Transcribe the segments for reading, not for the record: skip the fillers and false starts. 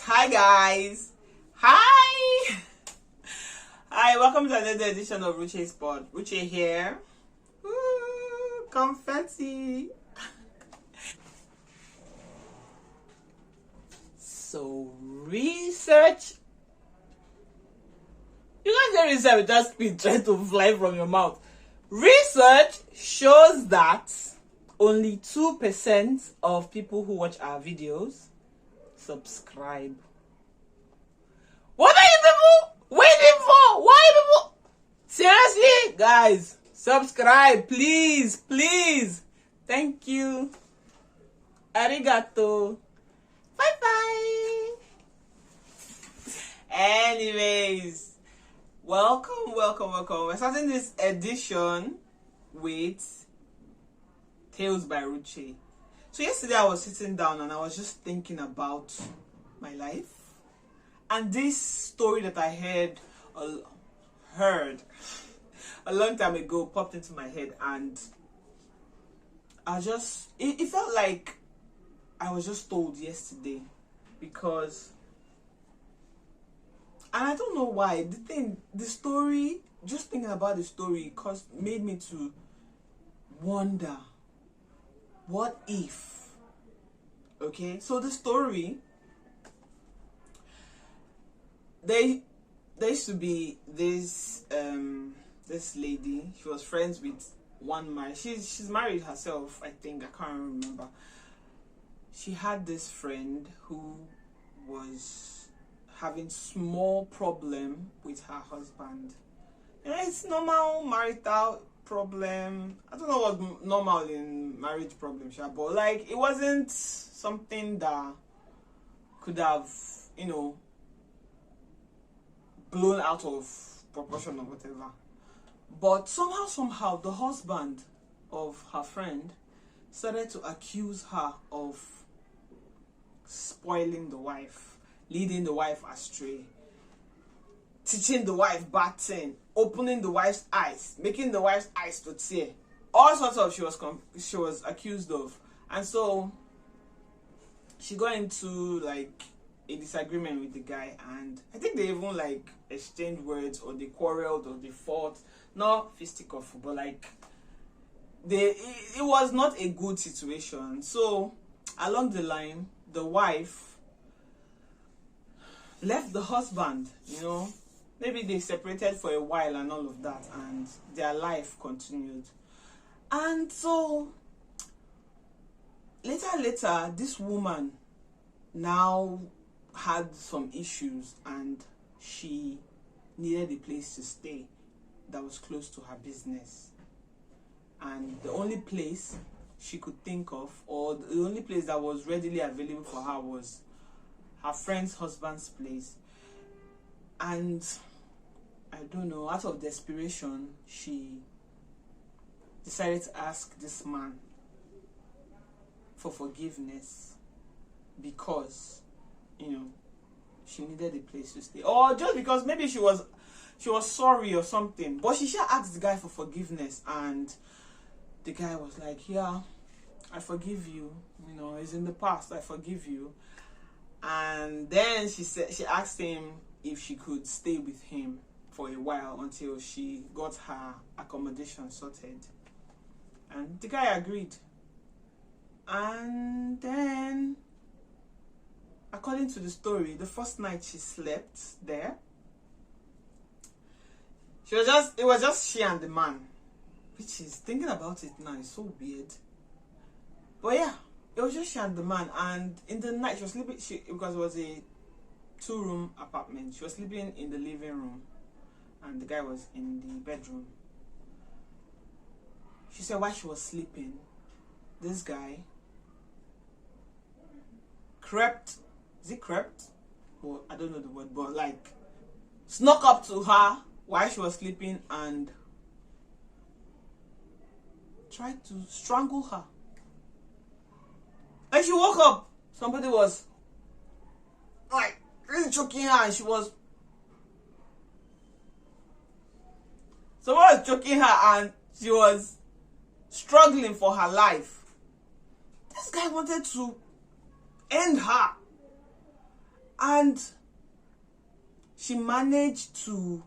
Hi guys. Hi. Hi, welcome to another edition of Ruche's Pod. Ruche here. Ooh, confetti. So research. You can't say research with that speed trying to fly from your mouth. Research shows that only 2% of people who watch our videos subscribe. What are you people waiting for? Why people? Seriously, guys, subscribe, please, please. Thank you. Arigato. Bye bye. Anyways, welcome. We're starting this edition with Tales by Ruche. So yesterday I was sitting down and I was just thinking about my life, and this story that I heard a long time ago popped into my head, and it felt like I was just told yesterday, because, and I don't know why, the story, just thinking about the story made me to wonder, what if? Okay, so the story, there used to be this lady. She was friends with one man. She's married herself, I think. I can't remember. She had this friend who was having small problem with her husband. It's normal marital problem. I don't know what's normal in marriage problem, but like, it wasn't something that could have, blown out of proportion or whatever. But somehow the husband of her friend started to accuse her of spoiling the wife, leading the wife astray, teaching the wife bad thing, opening the wife's eyes, making the wife's eyes to tear. All sorts of she was accused of. And so she got into like a disagreement with the guy, and I think they even like exchanged words, or they quarreled, or they fought. Not fisticuffs, but like it was not a good situation. So along the line, the wife left the husband, maybe they separated for a while and all of that, and their life continued. And so later this woman now had some issues, and she needed a place to stay that was close to her business. And the only place she could think of, or the only place that was readily available for her, was her friend's husband's place. And I don't know, out of desperation, she decided to ask this man for forgiveness, because she needed a place to stay, or just because maybe she was sorry or something. But she asked the guy for forgiveness, and the guy was like, yeah, I forgive you, it's in the past, I forgive you. And then she asked him if she could stay with him for a while until she got her accommodation sorted. And the guy agreed. And then, according to the story, the first night she slept there, it was just she and the man, which is, thinking about it now, is so weird. But yeah, it was just she and the man. And in the night, she was sleeping, because it was a 2-room apartment, she was sleeping in the living room, and the guy was in the bedroom. She said while she was sleeping, this guy crept? Well, I don't know the word, but like, snuck up to her while she was sleeping and tried to strangle her. And she woke up, somebody was like really choking her, and someone was choking her, and she was struggling for her life. This guy wanted to end her. And she managed to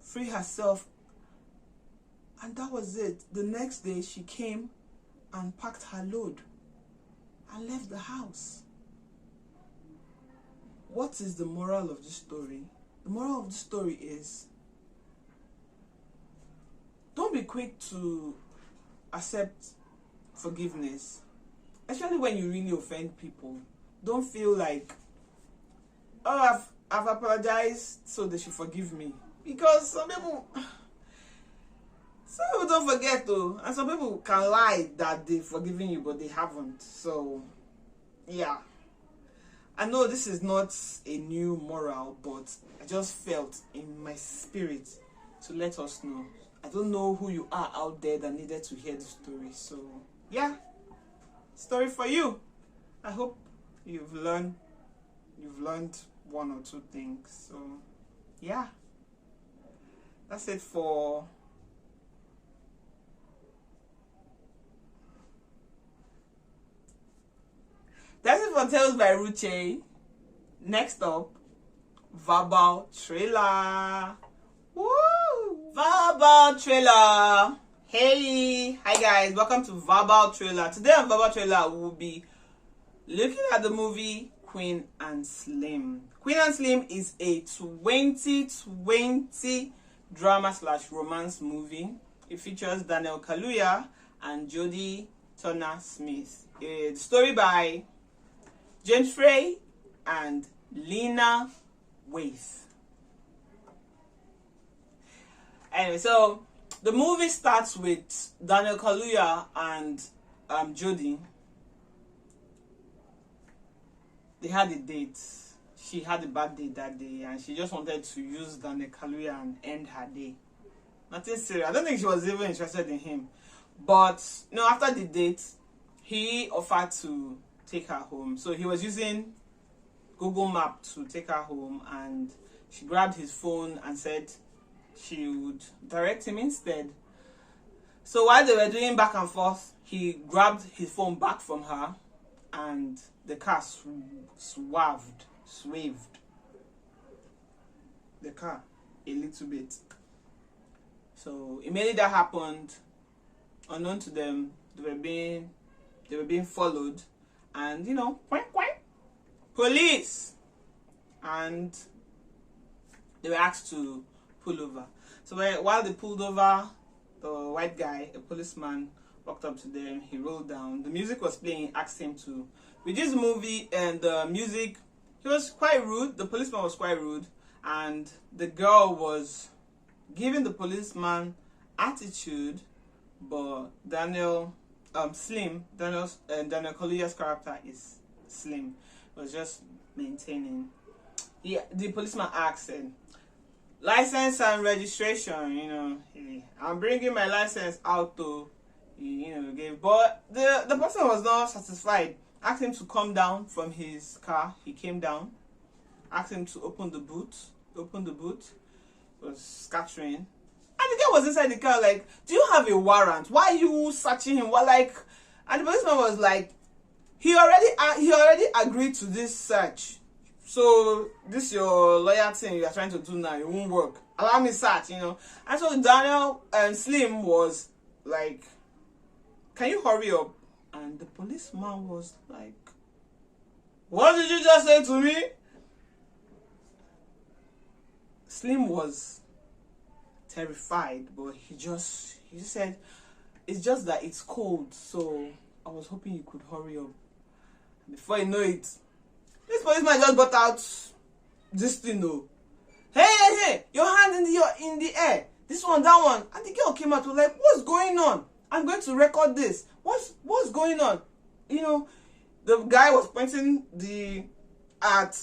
free herself, and that was it. The next day she came and packed her load and left the house. What is the moral of this story? The moral of the story is, don't be quick to accept forgiveness, especially when you really offend people. Don't feel like, oh, I've apologized, so they should forgive me. Because some people don't forget though, and some people can lie that they've forgiven you, but they haven't. So, yeah. I know this is not a new moral, but I just felt in my spirit to let us know. I don't know who you are out there that needed to hear the story. So, yeah. Story for you. I hope you've learned one or two things. So, yeah. That's it for Tales by Ruche. Next up, verbal trailer. Woo! Verbal trailer. Hey, hi guys, welcome to verbal trailer. Today on verbal trailer, we will be looking at the movie Queen and Slim. Queen and Slim is a 2020 drama/romance movie. It features Daniel Kaluuya and Jodie Turner-Smith. The story by James Frey and Lena Waithe. Anyway, so the movie starts with Daniel Kaluuya and Jodie. They had a date. She had a bad day that day, and she just wanted to use Daniel Kaluuya and end her day. Nothing serious. I don't think she was even interested in him. But, after the date, he offered to take her home. So he was using Google Map to take her home, and she grabbed his phone and said she would direct him instead. So while they were doing back and forth, he grabbed his phone back from her, and the car swerved the car a little bit. So immediately that happened, unknown to them, they were being followed, and quack, quack, police, and they were asked to pull over. So while they pulled over, the white guy, a policeman, walked up to them. He rolled down. The music was playing. Asked him to reduce the movie, and the music. He was quite rude. The policeman was quite rude, and the girl was giving the policeman attitude. But Daniel Kaluuya's character is Slim. Was just maintaining. The policeman asked him, license and registration, I'm bringing my license out to, give. But the person was not satisfied. Asked him to come down from his car. He came down. Asked him to open the boot. Was scattering. And the girl was inside the car like, do you have a warrant? Why are you searching him? And the policeman was like, he already agreed to this search. So this your lawyer thing you are trying to do now, it won't work. Allow me search, And so Daniel and Slim was like, can you hurry up? And the policeman was like, what did you just say to me? Slim was terrified, but he just said, it's just that it's cold, so I was hoping you could hurry up. Before you know it, this policeman just got out this thing though. Hey, your hand in the air. This one, that one. And the girl came out was like, what's going on? I'm going to record this. What's going on? The guy was pointing at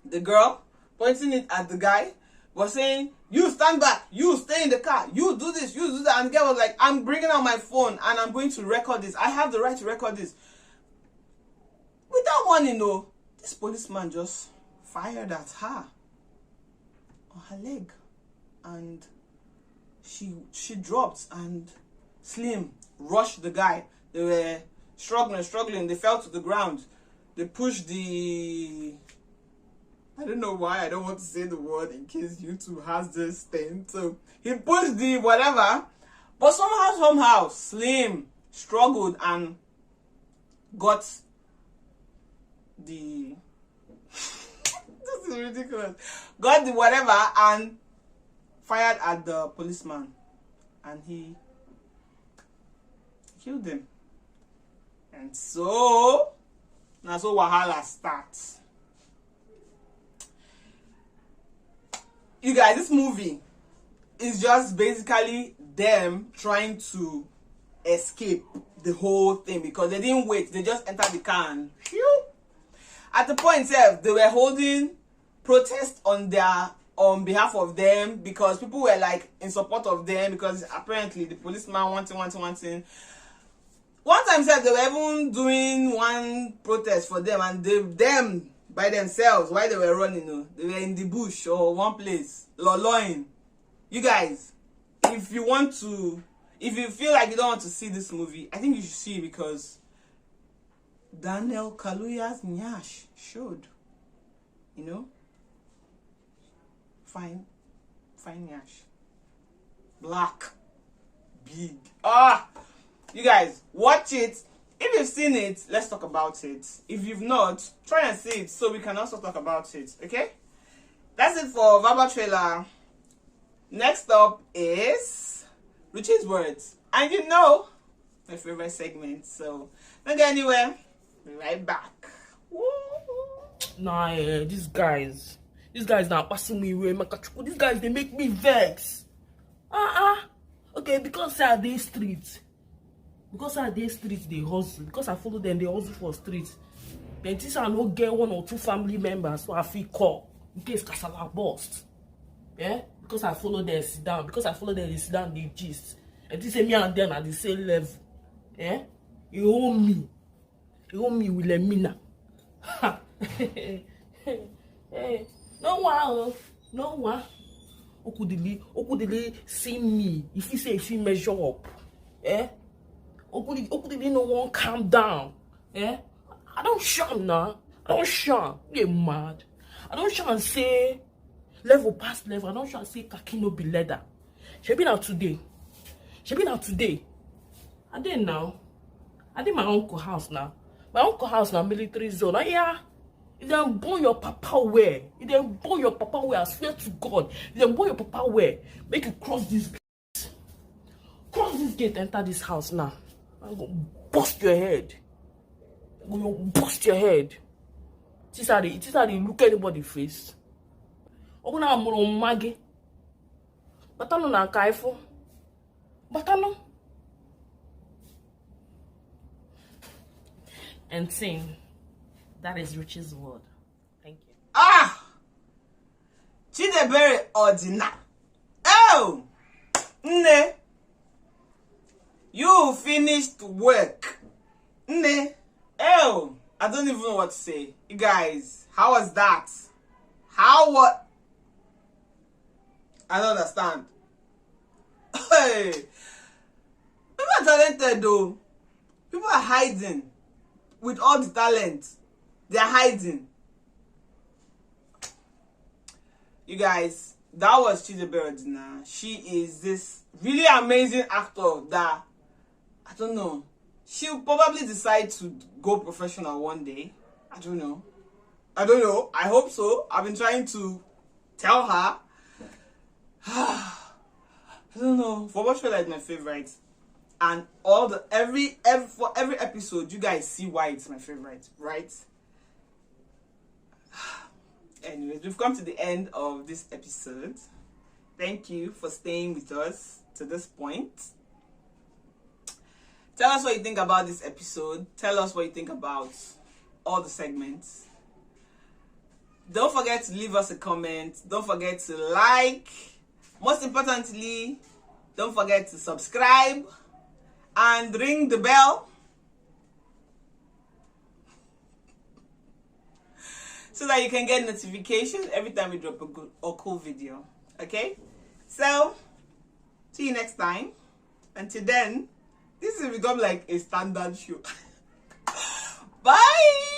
the girl, pointing it at the guy, was saying, you stand back, you stay in the car, you do this, you do that. And the guy was like, I'm bringing out my phone and I'm going to record this. I have the right to record this. Without warning, this policeman just fired at her on her leg, and she dropped, and Slim rushed the guy. They were struggling. They fell to the ground. they pushed the, I don't know why I don't want to say the word in case YouTube has this thing. So he pushed the whatever, but somehow Slim struggled and got the this is ridiculous. Got the whatever and fired at the policeman, and he killed him. And so now so wahala starts. You guys, this movie is just basically them trying to escape the whole thing because they didn't wait. They just entered the car and phew. At the point itself, they were holding protest on behalf of them because people were like in support of them because apparently the policeman wanting. One time said they were even doing one protest for them, and them by themselves while they were running, they were in the bush or one place loloing. You guys, if you feel like you don't want to see this movie, I think you should see it because Daniel Kaluuya's Nyash showed, fine Nyash, black, big. You guys, watch it. If you've seen it, let's talk about it. If you've not, try and see it so we can also talk about it. Okay? That's it for Verbal Trailer. Next up is Ruche's Words. And my favorite segment. So, don't go anywhere. Be right back. Woo! Nah, these guys now passing me away. These guys, they make me vex. Okay, because I dey street. Because I dey street, they hustle. Because I follow them, they hustle for street. Then this I no get 1 or 2 family members, so I feel call in case Kasala bust. Yeah? Because I follow them, sit down. Because I follow them, they sit down, they gist. And this is me and them at the same level. Yeah? You own me. You own me with a mina. Hey, no one. Okudili see me. If he say if he measure up, Okudili no one calm down. I don't shun now. I don't shun. You mad? I don't shun say level past level. I don't shun say kaki no be leather. She been out today. And then now, I did my uncle house now. My uncle house now military zone. Yeah. If they burn your papa where? I swear to God. If they burn your papa where? Make you cross this gate. Cross this gate, enter this house now. I'm gonna bust your head. This is how they look anybody face. Oguna amuro mage. Batano na kaifo. Batano. And sing. That is Ruche's word. Thank you. Chidiebere Odina. Oh! Nne. You finished work. Nne. Oh! I don't even know what to say. You guys, how was that? What? I don't understand. Hey! People are talented though. People are hiding. With all the talent. They're hiding. You guys, that was Chidiebere Odina. She is this really amazing actor that, I don't know, she'll probably decide to go professional one day. I don't know. I hope so. I've been trying to tell her. I don't know. For Verbal Trailer is my favorite. And for every episode, you guys see why it's my favorite, right? Anyways, we've come to the end of this episode. Thank you for staying with us to this point. Tell us what you think about this episode. Tell us what you think about all the segments. Don't forget to leave us a comment. Don't forget to like. Most importantly, don't forget to subscribe and ring the bell so that you can get notifications every time we drop a good or cool video. Okay? So, see you next time. Until then, this will become like a standard show. Bye!